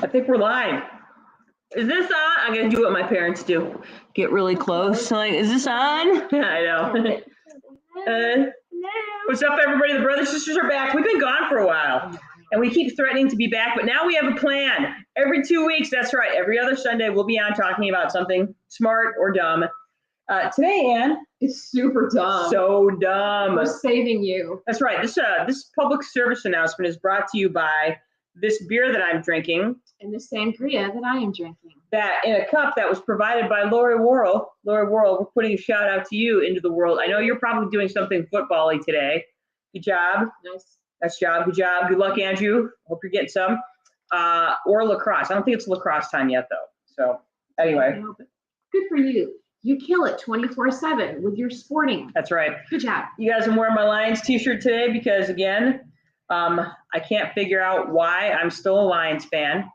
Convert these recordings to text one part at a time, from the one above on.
I think we're live. Is this on? I'm gonna do what my parents do. Get really close. Like, is this on? I know. What's up, everybody? The brothers sisters are back. We've been gone for a while, and we keep threatening to be back, but now we have a plan. Every 2 weeks, that's right. Every other Sunday, we'll be on talking about something smart or dumb. Today, Ann, it's super dumb. So dumb. We're saving you. That's right. This public service announcement is brought to you by this beer that I'm drinking. And the sangria that I am drinking. That in a cup that was provided by Lori Worrell. Lori Worrell, we're putting a shout out to you into the world. I know you're probably doing something football-y today. Good job. Nice. Nice job. Good job. Good luck, Andrew. Hope you're getting some. Or lacrosse. I don't think it's lacrosse time yet, though. So anyway. Good for you. You kill it 24/7 with your sporting. That's right. Good job. You guys, I'm wearing my Lions t-shirt today because, again, I can't figure out why I'm still a Lions fan.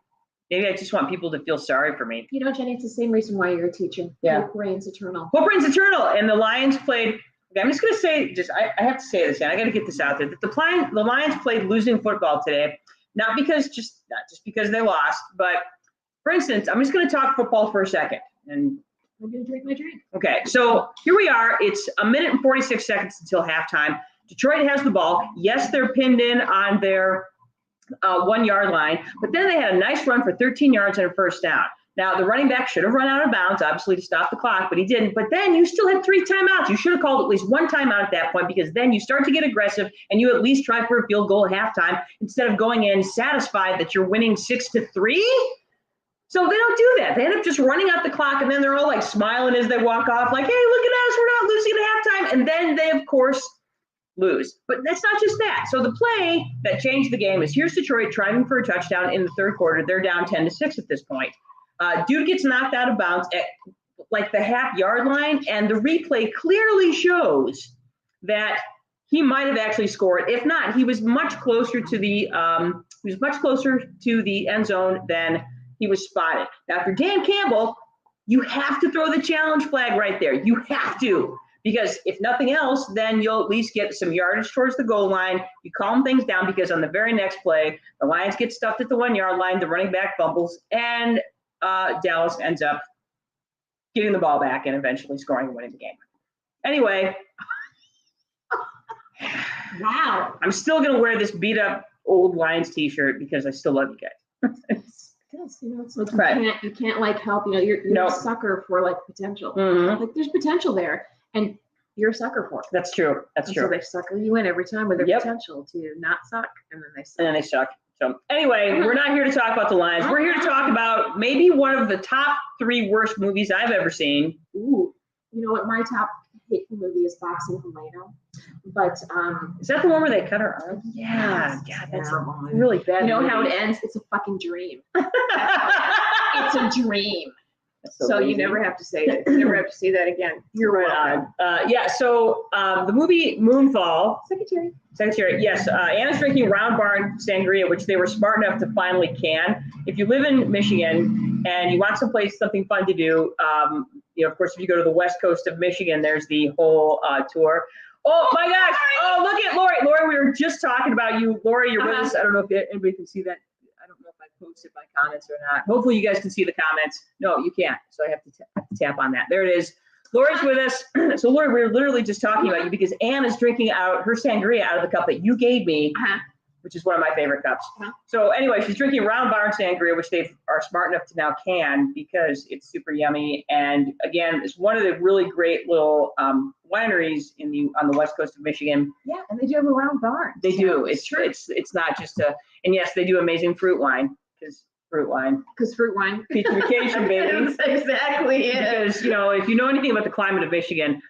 Maybe I just want people to feel sorry for me. You know, Jenny, it's the same reason why you're a teacher. Yeah. Hope reigns eternal. Hope reigns eternal. And the Lions played, okay, I'm just going to say, I have to say this, and I got to get this out there, that the Lions played losing football today, not just because they lost, but, for instance, I'm just going to talk football for a second. And I'm going to drink my drink. Okay, so here we are. It's 1 minute and 46 seconds until halftime. Detroit has the ball. Yes, they're pinned in on their 1 yard line, but then they had a nice run for 13 yards and a first down. Now, the running back should have run out of bounds, obviously, to stop the clock, but he didn't. But then you still had 3 timeouts. You should have called at least 1 timeout at that point, because then you start to get aggressive and you at least try for a field goal at halftime instead of going in satisfied that you're winning 6-3. So they don't do that. They end up just running out the clock, and then they're all like smiling as they walk off, like, hey, look at us, we're not losing at halftime. And then they, of course, lose. But that's not just that. So the play that changed the game is here's Detroit driving for a touchdown in the third quarter. They're down 10-6 at this point. Dude gets knocked out of bounds at like the half-yard line, and the replay clearly shows that he might have actually scored. If not, he was much closer to the end zone than he was spotted. Now, for Dan Campbell, you have to throw the challenge flag right there. You have to. Because if nothing else, then you'll at least get some yardage towards the goal line. You calm things down, because on the very next play, the Lions get stuffed at the 1 yard line, the running back fumbles, and Dallas ends up getting the ball back and eventually scoring and winning the game. Anyway. Wow. I'm still going to wear this beat up old Lions t-shirt because I still love you guys. Yes, you know, it's like you can't like help. You know, you're a sucker for like potential. Mm-hmm. Like there's potential there, and you're a sucker for it. That's true. That's true. So they sucker you in every time with their potential to not suck, and then they suck. And then they suck. So anyway, we're not here to talk about the Lions. We're here to talk about maybe one of the top 3 worst movies I've ever seen. Ooh, you know what? My top hateful movie is Boxing Helena. But is that the one where they cut her arm? Yeah, God, that's really bad. You know how it ends? It's a fucking dream. It's a dream. So you never have to say it. You never have to say that again. You're right on. Yeah. So the movie Moonfall. Secretary. Yes. Anna's drinking Round Barn Sangria, which they were smart enough to finally can. If you live in Michigan and you want something fun to do, you know, of course, if you go to the west coast of Michigan, there's the whole tour. Oh my gosh! Oh, look at Lori. Lori, we were just talking about you. Lori, you're with us. I don't know if anybody can see that. I don't know if I posted my comments or not. Hopefully, you guys can see the comments. No, you can't. So I have to tap on that. There it is. Lori's with us. So Lori, we were literally just talking about you because Ann is drinking out her sangria out of the cup that you gave me, which is one of my favorite cups. So anyway, she's drinking Round Barn Sangria, which they are smart enough to now can because it's super yummy. And again, it's one of the really great little wineries on the west coast of Michigan. Yeah, and they do have a Round Barn. They do. It's true. It's not just and yes, they do amazing fruit wine because fruit wine. Petrification, baby. That's exactly it. Because, you know, if you know anything about the climate of Michigan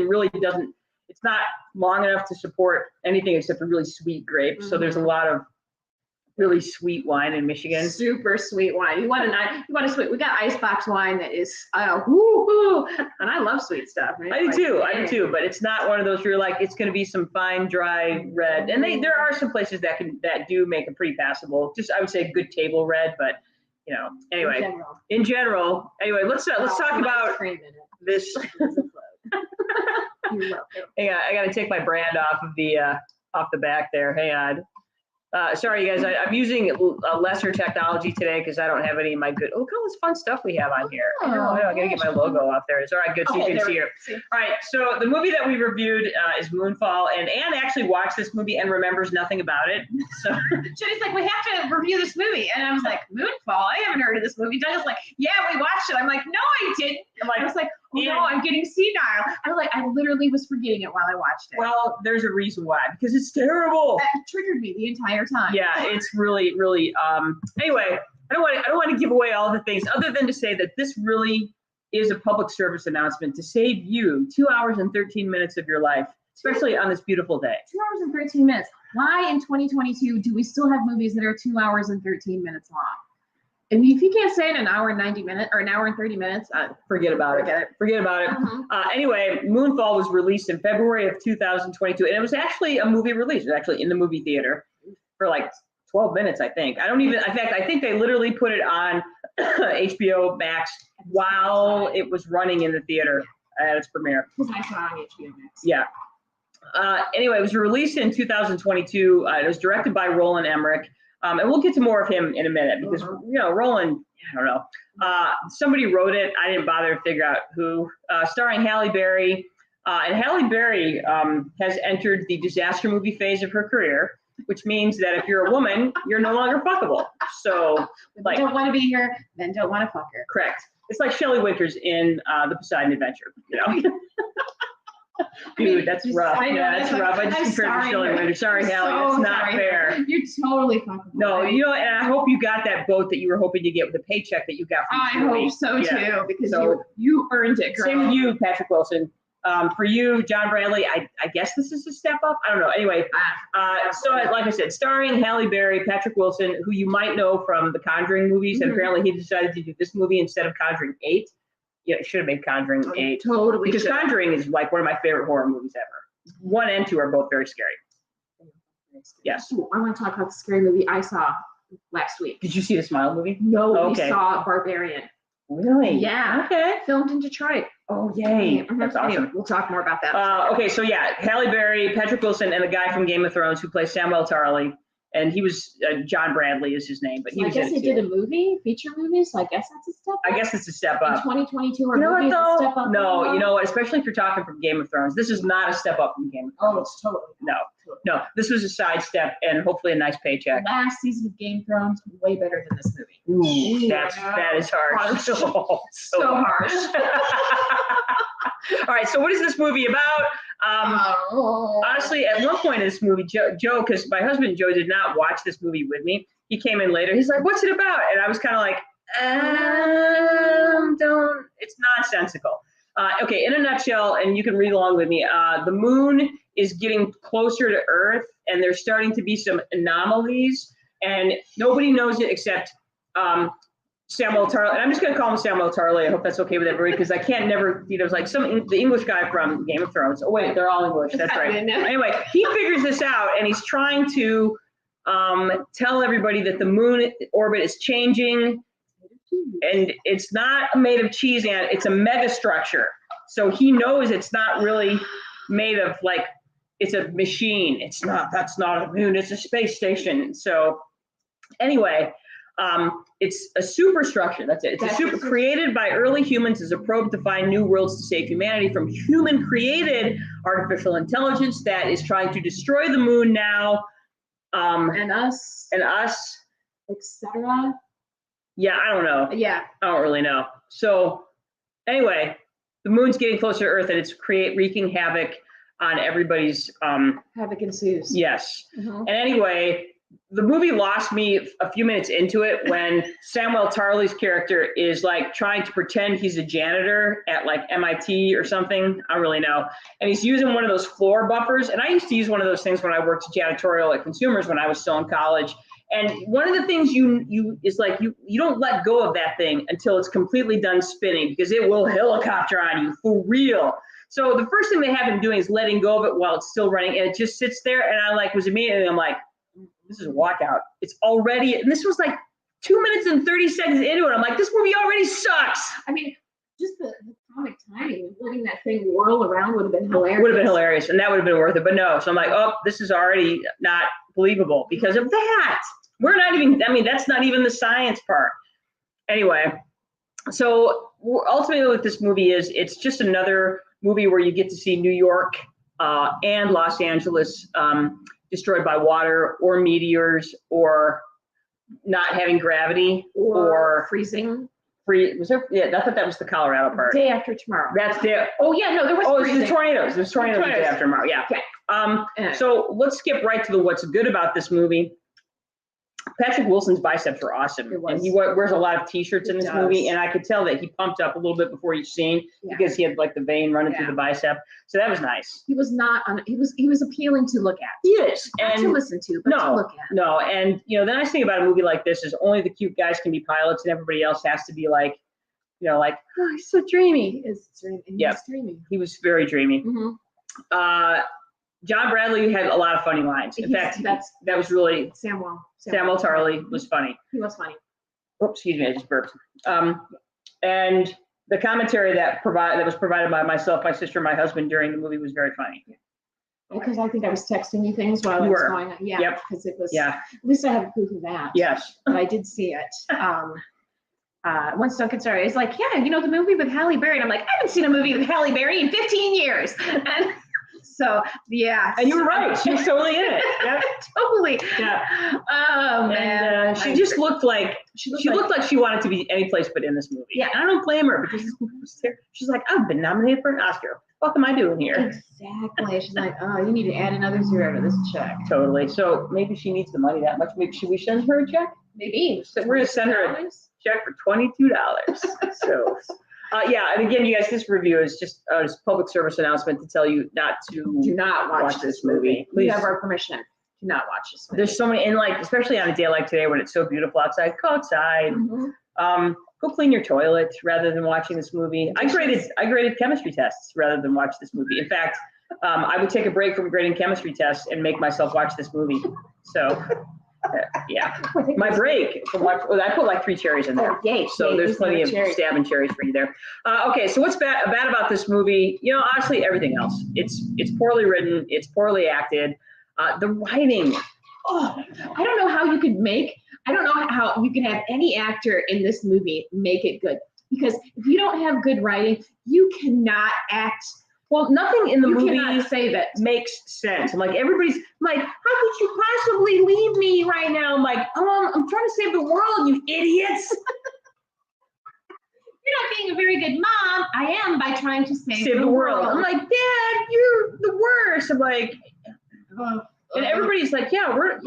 really doesn't, it's not long enough to support anything except for really sweet grapes. So there's a lot of really sweet wine in Michigan. Super sweet wine. You want a sweet. We got icebox wine that is woo-hoo, and I love sweet stuff. I do too. But it's not one of those where you're like it's going to be some fine dry red. And there are some places that do make a pretty passable. Just I would say good table red, but you know. Anyway, in general. Anyway, let's talk about this. You're welcome. Hang on, I got to take my brand off of the back there. Hang on. Sorry, you guys. I'm using lesser technology today because I don't have any of my good. Oh, look at all this fun stuff we have on here. I know. I gotta get my logo out there. It's all right. Good. So you can see it. All right. So the movie that we reviewed is Moonfall, and Anne actually watched this movie and remembers nothing about it. So Jenny's like, we have to review this movie, and I was like, Moonfall? I haven't heard of this movie. Jenny's like, yeah, we watched it. I'm like, no, I didn't. I was like, oh no, I'm getting senile. I was like, I literally was forgetting it while I watched it. Well, there's a reason why, because it's terrible. That triggered me the entire time. Yeah, it's really, really. Anyway, I don't want to give away all the things, other than to say that this really is a public service announcement to save you 2 hours and 13 minutes of your life, especially on this beautiful day. 2 hours and 13 minutes. Why in 2022 do we still have movies that are 2 hours and 13 minutes long? I mean, if you can't say in an hour and 90 minutes or an hour and 30 minutes, forget about it. Forget about it. Anyway, Moonfall was released in February of 2022, and it was actually a movie release. It was actually in the movie theater for like 12 minutes, I think. In fact, I think they literally put it on HBO Max while it was running in the theater at its premiere. Because I saw it on HBO Max. Yeah. Anyway, it was released in 2022. It was directed by Roland Emmerich. And we'll get to more of him in a minute because, Roland, I don't know. Somebody wrote it. I didn't bother to figure out who. Starring Halle Berry. And Halle Berry has entered the disaster movie phase of her career, which means that if you're a woman, you're no longer fuckable. So, like, don't want to be here, then don't want to fuck her. Correct. It's like Shelley Winters in The Poseidon Adventure, Dude, that's rough. Yeah, that's rough. I just compared to Shelley Winters. Sorry, Hallie, that's not fair. You're totally fucking. No, and I hope you got that boat that you were hoping to get with the paycheck that you got from I hope so too, because you earned it, girl. Same with you, Patrick Wilson. For you, John Bradley, I guess this is a step up. I don't know. Anyway, so like I said, starring Halle Berry, Patrick Wilson, who you might know from the Conjuring movies, and apparently he decided to do this movie instead of Conjuring 8. Yeah, it should have made Conjuring 8. Totally. Because Conjuring is like one of my favorite horror movies ever. 1 and 2 are both very scary. Yes. Ooh, I want to talk about the scary movie I saw last week. Did you see the Smile movie? No, we saw Barbarian. Really? Yeah. Okay. Filmed in Detroit. Oh, yay. That's awesome. Anyway, we'll talk more about that. Okay, so yeah, Halle Berry, Patrick Wilson, and the guy from Game of Thrones who plays Samwell Tarly. And he was, John Bradley is his name, but he was in it too. I guess he did a movie, feature movie, so I guess that's a step up. I guess it's a step up. In 2022, or movie is a step up. No, you know what, especially if you're talking from Game of Thrones, this is not a step up from Game of Thrones. Oh, it's totally. No, this was a side step and hopefully a nice paycheck. Last season of Game of Thrones, way better than this movie. Ooh, that is harsh. So harsh. All right, so what is this movie about? Honestly, at one point in this movie, Joe, because my husband Joe did not watch this movie with me. He came in later. He's like, "What's it about?" And I was kind of like, "Don't." It's nonsensical. Okay, in a nutshell, and you can read along with me. The moon is getting closer to Earth, and there's starting to be some anomalies, and nobody knows it except Samwell Tarly. And I'm just going to call him Samwell Tarly. I hope that's okay with everybody, because I can't never, it's like the English guy from Game of Thrones. Oh, wait, they're all English. That's right. Anyway, he figures this out, and he's trying to tell everybody that the moon orbit is changing, and it's not made of cheese, and it's a megastructure. So he knows it's not really made of, like, it's a machine. It's not, that's not a moon, it's a space station. So anyway, it's a superstructure. That's it. It's a super created by early humans as a probe to find new worlds to save humanity from human-created artificial intelligence that is trying to destroy the moon now. And us, etc. Yeah, I don't know. Yeah, I don't really know. So anyway, the moon's getting closer to Earth, and it's wreaking havoc on everybody's. Havoc ensues. Yes. And anyway, the movie lost me a few minutes into it when Samwell Tarly's character is like trying to pretend he's a janitor at like MIT or something. I don't really know. And he's using one of those floor buffers. And I used to use one of those things when I worked janitorial at Consumers when I was still in college. And one of the things you don't let go of that thing until it's completely done spinning, because it will helicopter on you for real. So the first thing they have him doing is letting go of it while it's still running, and it just sits there. And I was immediately, I'm like, this is a walkout. It's already, and this was like 2 minutes and 30 seconds into it. I'm like, this movie already sucks. I mean, just the comic timing. Letting that thing whirl around would have been hilarious. Would have been hilarious, and that would have been worth it. But no, so I'm like, oh, this is already not believable because of that. We're not even. I mean, that's not even the science part. Anyway, so ultimately, what this movie is, it's just another movie where you get to see New York and Los Angeles destroyed by water or meteors or not having gravity or freezing. Was there? Yeah, I thought that was the Colorado part. Day after tomorrow. That's the. Oh yeah, no, there was. Oh, it's the tornadoes. There's tornadoes the day after tomorrow. Yeah. Okay. So let's skip right to the what's good about this movie. Patrick Wilson's biceps were awesome, and he wears a lot of T-shirts in this movie, and I could tell that he pumped up a little bit before each scene because he had like the vein running through the bicep. So that was nice. He was not. He was appealing to look at. He is, not and to listen to, but to look at. No, and the nice thing about a movie like this is only the cute guys can be pilots, and everybody else has to be like, like, oh, he's so dreamy. He is dreamy. He was very dreamy. Mm-hmm. John Bradley had a lot of funny lines. In fact, that was really Samuel Tarly was funny. He was funny. Oops, excuse me, I just burped. And the commentary that was provided by myself, my sister, and my husband during the movie was very funny. Because I think I was texting you things while it was going on. Yeah, yep. Because it was. Yeah. At least I have proof of that. Yes. But I did see it. One Stone Sorry, it's like, yeah, the movie with Halle Berry. And I'm like, I haven't seen a movie with Halle Berry in 15 years. And so, yeah. And you were right. She was totally in it. Yep. Totally. Yeah. Oh, man. And she just looked like she looked like she wanted to be any place but in this movie. Yeah. And I don't blame her because this movie was terrible. She's like, I've been nominated for an Oscar. What am I doing here? Exactly. She's like, oh, you need to add another zero to this check. Totally. So maybe she needs the money that much. Maybe should we send her a check? Maybe. So we're gonna send her a check for $22. So. Yeah, and again, you guys, this review is just a public service announcement to tell you do not watch this movie. Please. You have our permission. Do not watch this movie. There's so many, and especially on a day like today when it's so beautiful outside, go outside. Mm-hmm. Go clean your toilet rather than watching this movie. I graded chemistry tests rather than watch this movie. In fact, I would take a break from grading chemistry tests and make myself watch this movie. So. Yeah, my break from I put like 3 cherries in there. Oh, yay! So there's plenty of stabbing cherries for you there. Okay, so what's bad about this movie? Honestly, everything else. It's poorly written. It's poorly acted. The writing. Oh, I don't know how you could I don't know how you can have any actor in this movie make it good, because if you don't have good writing, you cannot act. Well, nothing in the movie makes sense. I'm like, everybody's like, how could you possibly leave me right now? I'm like, I'm trying to save the world, you idiots. You're not being a very good mom. I am by trying to save the world. I'm like, Dad, you're the worst. I'm like, and everybody's like, yeah, we're,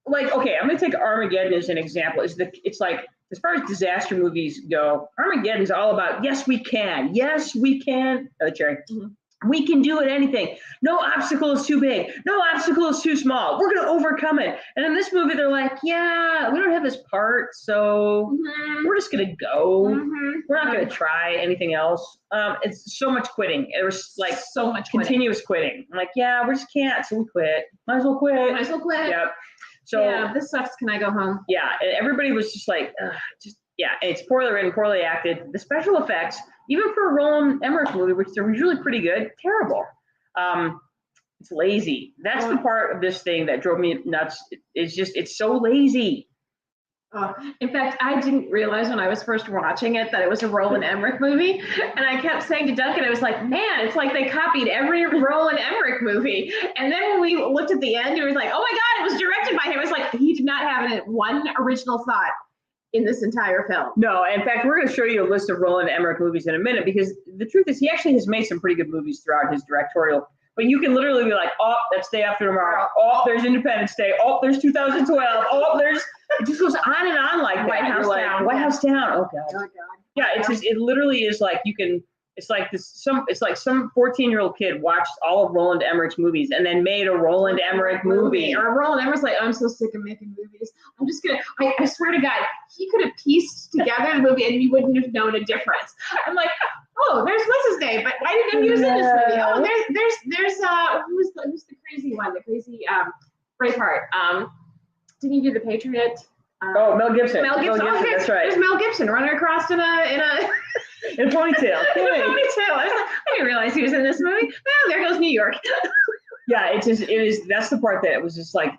like, okay, I'm gonna take Armageddon as an example. It's like, as far as disaster movies go, Armageddon's all about, yes, we can. Yes, we can. Oh, Cherry. Mm-hmm. We can do it, anything. No obstacle is too big. No obstacle is too small. We're going to overcome it. And in this movie, they're like, yeah, we don't have this part, so we're just going to go. Mm-hmm. We're not going to try anything else. It's so much quitting. There was like so much continuous quitting. I'm like, yeah, we just can't, so we quit. Might as well quit. Yep. So yeah, this sucks. Can I go home? Yeah, and everybody was just like, and it's poorly written, poorly acted. The special effects, even for a Roland Emmerich movie, which are usually pretty good, terrible. It's lazy. That's the part of this thing that drove me nuts. It's so lazy. In fact, I didn't realize when I was first watching it that it was a Roland Emmerich movie. And I kept saying to Duncan, I was like, man, it's like they copied every Roland Emmerich movie. And then when we looked at the end, it was like, oh my God, it was directed by him. It was like, he did not have one original thought in this entire film. No, in fact, we're going to show you a list of Roland Emmerich movies in a minute, because the truth is he actually has made some pretty good movies throughout his directorial. But you can literally be like, oh, that's Day After Tomorrow. Oh, there's Independence Day. Oh, there's 2012. Oh, it just goes on and on like that. White House Down. White House Down. Oh God. Yeah, it literally is like it's like some 14-year-old kid watched all of Roland Emmerich's movies and then made a Roland Emmerich movie. Or Roland Emmerich's like, I'm so sick of making movies. I'm just gonna. I swear to God, he could have pieced together the movie and you wouldn't have known a difference. I'm like, oh, there's what's his name, but why didn't he use in this movie? Oh, there's who's the crazy one? The crazy Braveheart. Didn't he do The Patriot? Oh, Mel Gibson. Mel Gibson. Okay, that's right. There's Mel Gibson running across in a In a ponytail. in a ponytail. I didn't realize he was in this movie. Oh, there goes New York. Yeah, that's the part that it was just like,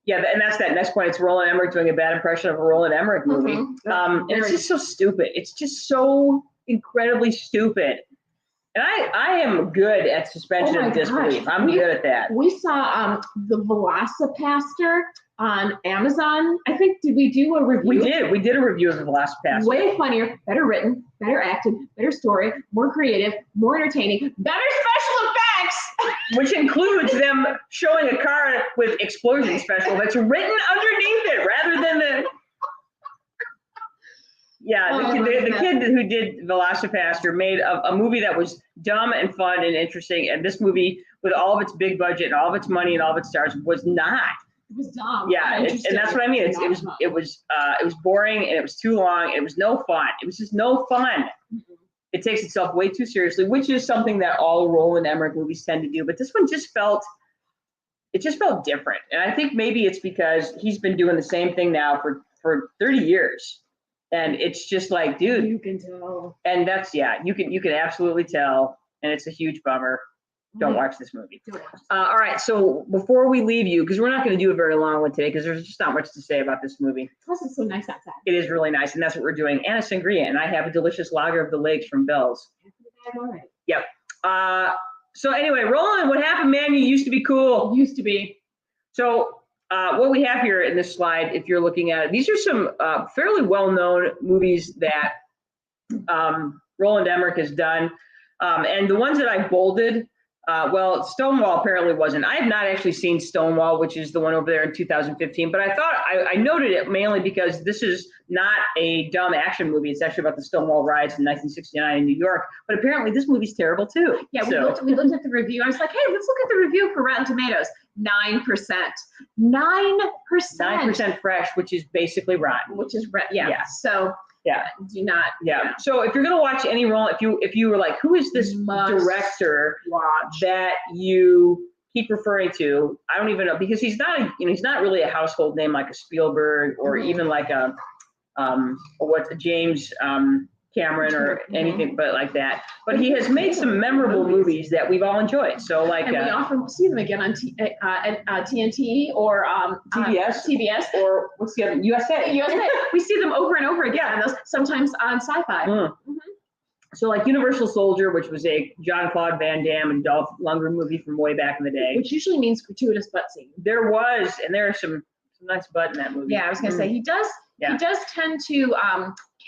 yeah, and that's that next point. It's Roland Emmerich doing a bad impression of a Roland Emmerich movie. And it's just so stupid. It's just so incredibly stupid. And I am good at suspension of disbelief. I'm good at that. We saw the Velocipaster on Amazon. I think, did we do a review? We did. We did a review of the Velocipaster. Way funnier, better written, better acted, better story, more creative, more entertaining, better special effects. Which includes them showing a car with explosion special that's written underneath it rather than the. Yeah, the kid who did Velocipaster made a movie that was dumb and fun and interesting, and this movie, with all of its big budget and all of its money and all of its stars, was not. It was dumb. Yeah, and that's what I mean. It was boring and it was too long. It was no fun. It was just no fun. Mm-hmm. It takes itself way too seriously, which is something that all Roland Emmerich movies tend to do. But this one just felt different, and I think maybe it's because he's been doing the same thing now for 30 years. And it's just like, dude, you can tell. And that's, you can absolutely tell. And it's a huge bummer. Don't watch this movie. All right. So before we leave you, because we're not going to do a very long one today, because there's just not much to say about this movie. Plus, it's so nice outside. It is really nice. And that's what we're doing. And a sangria. And I have a delicious lager of the lakes from Bell's. All right. Yep. So anyway, Roland, what happened, man? You used to be cool. Used to be. So what we have here in this slide, if you're looking at it, these are some fairly well-known movies that Roland Emmerich has done. And the ones that I bolded, Stonewall apparently wasn't. I have not actually seen Stonewall, which is the one over there in 2015, but I thought I noted it mainly because this is not a dumb action movie. It's actually about the Stonewall riots in 1969 in New York, but apparently this movie's terrible too. Yeah, we looked at the review. I was like, hey, let's look at the review for Rotten Tomatoes. 9%. 9% fresh, which is basically rotten. Which is, So do not. Yeah. So if you're gonna watch any Roland, if you were like, who is this director that you keep referring to? I don't even know, because he's not really a household name like a Spielberg or even like a James Cameron or anything but like that. But he has made some memorable movies that we've all enjoyed. So like, and we often see them again on TNT or TBS or what's the other, USA. We see them over and over again. And sometimes on Sci-Fi. Mm-hmm. So like Universal Soldier, which was a Jean-Claude Van Damme and Dolph Lundgren movie from way back in the day. Which usually means gratuitous butt scene. There was, and there are some nice butt in that movie. Yeah, I was gonna say he does tend to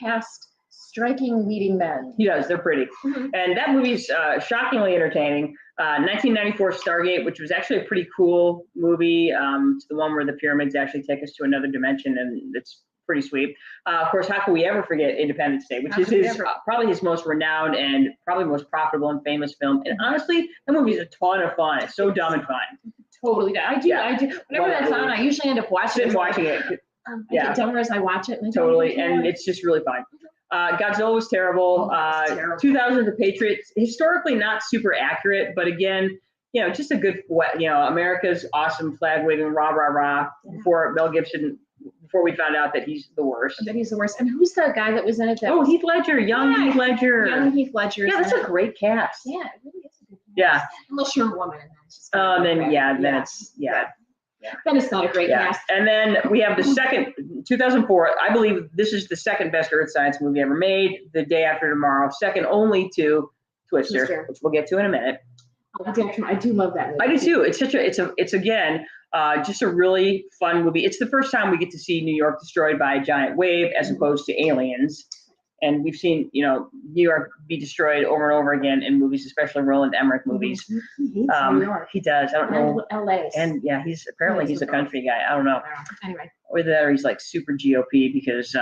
cast striking leading men. He does. They're pretty. Mm-hmm. And that movie's shockingly entertaining. 1994 Stargate, which was actually a pretty cool movie. It's the one where the pyramids actually take us to another dimension, and it's pretty sweet. Of course, how can we ever forget Independence Day, which is probably his most renowned and probably most profitable and famous film. And honestly, that movie's a ton of fun. It's so dumb and fun. Totally. I do. Whenever that's on, I usually end up watching it. I get dumber as I watch it. Totally. And it's just really fun. Godzilla was terrible. 2000 The Patriot, historically not super accurate, but again, just a good, America's awesome flag waving rah rah rah before Mel Gibson, before we found out that he's the worst. And who's the guy that was in it? Heath Ledger, young Heath Ledger. Young Heath Ledger. Yeah, that's a great cast. Yeah, it really is a good cast. Yeah. Unless you're a woman, and that's just. Then it's not a great cast. And then we have the second, 2004. I believe this is the second best Earth Science movie ever made. The Day After Tomorrow, second only to Twister, which we'll get to in a minute. I do love that movie. I do too. It's again just a really fun movie. It's the first time we get to see New York destroyed by a giant wave as opposed to aliens. And we've seen, New York be destroyed over and over again in movies, especially Roland Emmerich movies. He hates New York. He does. I don't know. LA. And he's a country guy. I don't know. Anyway. Or that, or he's like super GOP because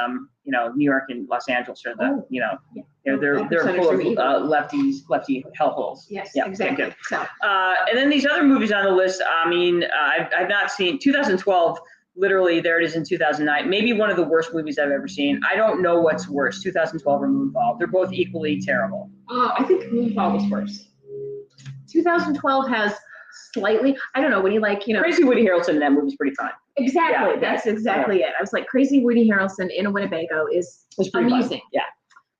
New York and Los Angeles are they're full of lefty hellholes. Yes, exactly. Okay, so. And then these other movies on the list. I mean, I've not seen 2012. Literally, there it is in 2009. Maybe one of the worst movies I've ever seen. I don't know what's worse, 2012 or Moonfall. They're both equally terrible. I think Moonfall was worse. 2012 has slightly. I don't know when he Crazy Woody Harrelson in that movie's pretty fun. Exactly. Yeah, That's exactly it. I was like, crazy Woody Harrelson in a Winnebago is amusing.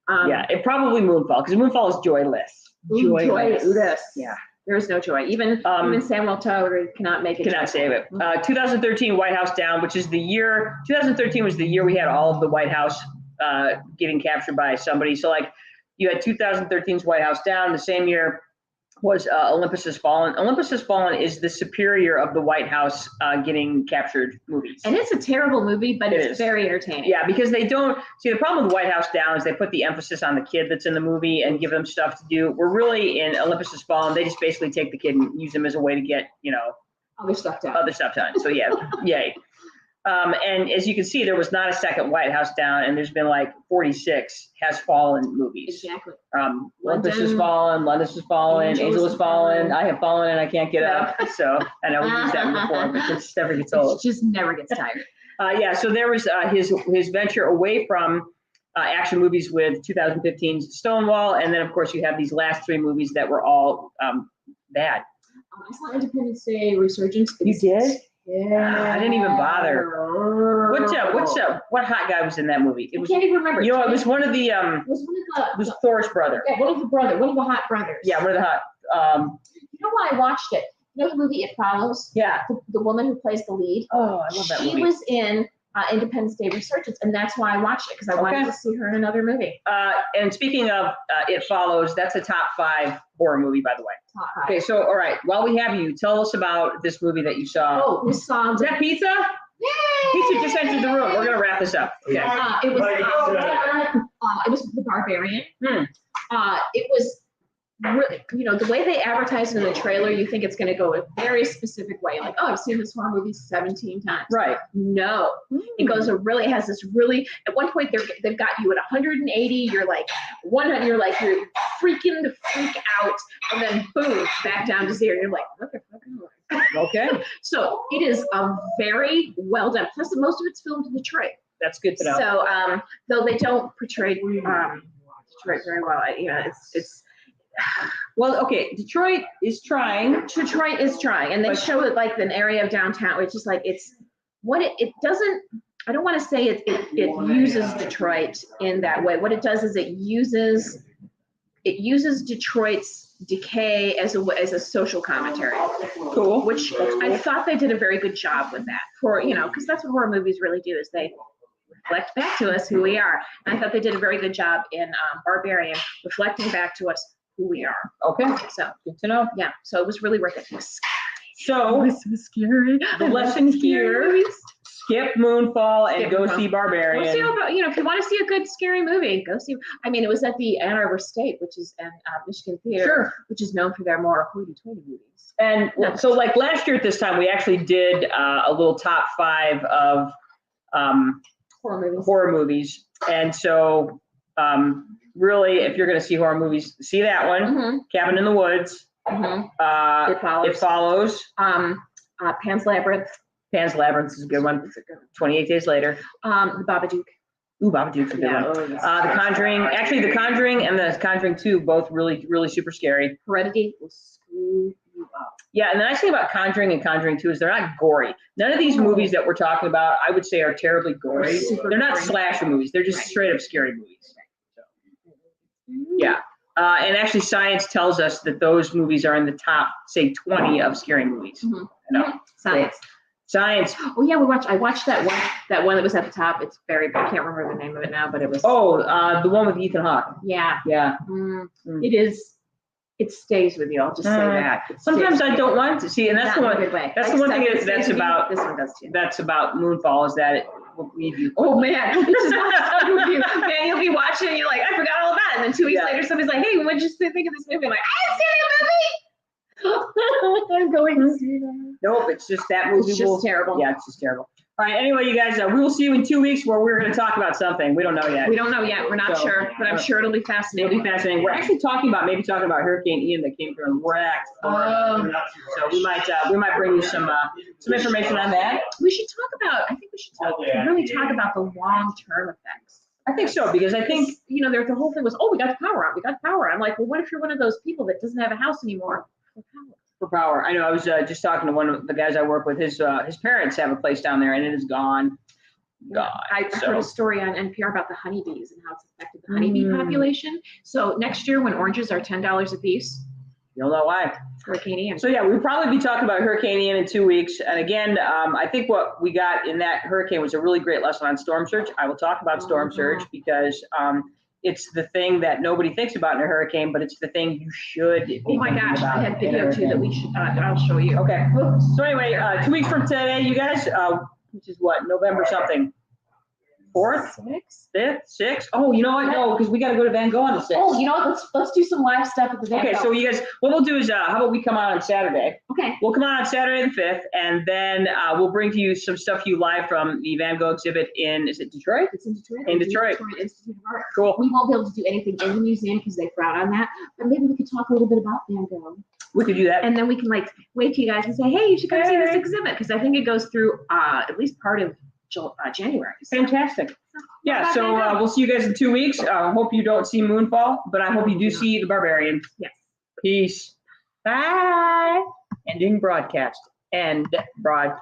Fun. Yeah. It probably Moonfall because Moonfall is joyless. Joyless. Yeah. There's no joy. Even Samuel Tower cannot make it. Cannot save it. 2013 White House Down, which is the year. 2013 was the year we had all of the White House getting captured by somebody. So like you had 2013's White House Down. The same year was Olympus Has Fallen. Olympus Has Fallen is the superior of the White House getting captured movies. And it's a terrible movie, but it's very entertaining. Yeah, because they don't see the problem with White House Down is they put the emphasis on the kid that's in the movie and give them stuff to do. We're really in Olympus Has Fallen. They just basically take the kid and use him as a way to get other stuff done. So yeah, yay. And as you can see, there was not a second White House Down, and there's been like 46 Has Fallen movies. Exactly. Olympus Has Fallen, London Has Fallen, Angel Has Fallen, I Have Fallen and I Can't Get Up. So I know we used that before, but it just never gets old. It just never gets tired. So there was his venture away from action movies with 2015's Stonewall, and then of course you have these last three movies that were all bad. I saw Independence Day Resurgence. You did? Yeah. I didn't even bother. What hot guy was in that movie? I can't even remember. It was one of the it was Thor's brother. Yeah, one of the hot brothers. Yeah, one of the hot. You know why I watched it? You know the movie It Follows? Yeah. The woman who plays the lead. Oh, I love that movie. She was in Independence Day Resurgence, and that's why I watched it, because I wanted to see her in another movie. And speaking of It Follows, that's a top 5 horror movie, by the way. Top 5. Okay, so all right, while we have you, tell us about this movie that you saw. Oh, we saw. Is that pizza? Yay! Pizza just entered the room. We're gonna wrap this up. Okay. It was The Barbarian. It was really, the way they advertise it in the trailer, you think it's going to go a very specific way. Like, oh, I've seen this horror movie 17 times. Right. No, it goes has this really. At one point, they've got you at 180. You're like 100. You're freaking to freak out, and then boom, back down to 0. You're like, what the fuck am I? Okay. So it is very well done. Plus, most of it's filmed in Detroit. That's good to know. So, though they don't portray Detroit very well, it's. Well, okay, Detroit is trying, and they show it like an area of downtown, which is like it doesn't. I don't want to say it uses Detroit in that way. What it does is it uses Detroit's decay as a social commentary. Cool. Which I thought they did a very good job with that because that's what horror movies really do, is they reflect back to us who we are. And I thought they did a very good job in Barbarian, reflecting back to us who we are. Okay. So good to know. Yeah. So it was really worth it. It was scary. So it was scary. The lesson here: skip Moonfall and go see Barbarian. Go see, if you want to see a good scary movie, go see. I mean, it was at the Ann Arbor State, which is an Michigan theater, which is known for their more hoity-toity movies. And so, like last year at this time, we actually did a little top 5 of horror movies. And so, really, if you're going to see horror movies, see that one, Cabin in the Woods. It Follows. Pan's Labyrinth. Pan's Labyrinth is a good one. 28 Days Later. The Babadook. Ooh, Babadook's a good one. The Conjuring. Actually, The Conjuring and The Conjuring 2, both really, really super scary. Heredity will screw you up. Yeah, and the nice thing about Conjuring and Conjuring 2 is they're not gory. None of these movies that we're talking about, I would say, are terribly gory. They're not slasher movies. They're just straight up scary movies. Yeah. And actually, science tells us that those movies are in the top, say, 20 of scary movies. Science. Oh yeah, I watched that one that was at the top. It's very, I can't remember the name of it now, but it was. The one with Ethan Hawke. Yeah. Yeah. It is. It stays with you. I'll just say that. Sometimes I don't want to see, and that's the one. That's the one thing that's about. This one does too. That's about Moonfall, is that it will leave you. Oh man, this is not with you. Man, you'll be watching and you're like, I forgot all about it. And then 2 weeks later, somebody's like, hey, what did you think of this movie? I'm like, I didn't see the movie. I'm going to see that. Nope, it's just that movie. It's just terrible. Yeah, it's just terrible. All right, anyway, you guys, we will see you in 2 weeks where we're going to talk about something. We don't know yet. We're not sure, but I'm sure it'll be fascinating. It'll be fascinating. We're actually talking about Hurricane Ian that came through and wrecked. So we might bring you some information on that. We should talk about, really talk about the long-term effects. I think so, because I think, the whole thing was, we got the power on. I'm like, well, what if you're one of those people that doesn't have a house anymore? for power. I know. I was just talking to one of the guys I work with. His parents have a place down there, and it is gone. I heard a story on NPR about the honeybees and how it's affected the honeybee population. So next year, when oranges are $10 a piece, you'll know why. Hurricane Ian. So yeah, we'll probably be talking about Hurricane Ian in 2 weeks. And again, I think what we got in that hurricane was a really great lesson on storm surge. I will talk about storm surge because it's the thing that nobody thinks about in a hurricane, but it's the thing you should be Oh my thinking gosh, about I had in a video too that hurricane. we should, I'll show you. Okay. So anyway, 2 weeks from today, you guys, which is what, November something? 4th, 5th, 6th. Oh, you know what? No, because we got to go to Van Gogh on the 6th. Oh, you know what? Let's do some live stuff at the Van Okay, Gogh. so you guys, what we'll do is, how about we come on Saturday? Okay. We'll come on Saturday the 5th, and then we'll bring to you some stuff you live from the Van Gogh exhibit is it Detroit? It's in Detroit. In Detroit. Detroit Institute of Art. Cool. We won't be able to do anything in the museum because they frown on that, but maybe we could talk a little bit about Van Gogh. We could do that. And then we can like wave to you guys and say, hey, you should come see this exhibit because I think it goes through at least part of January. So. Fantastic. Yeah, so we'll see you guys in 2 weeks. Hope you don't see Moonfall, but I hope you do see The Barbarian. Yes. Peace. Bye. Ending broadcast. End broadcast.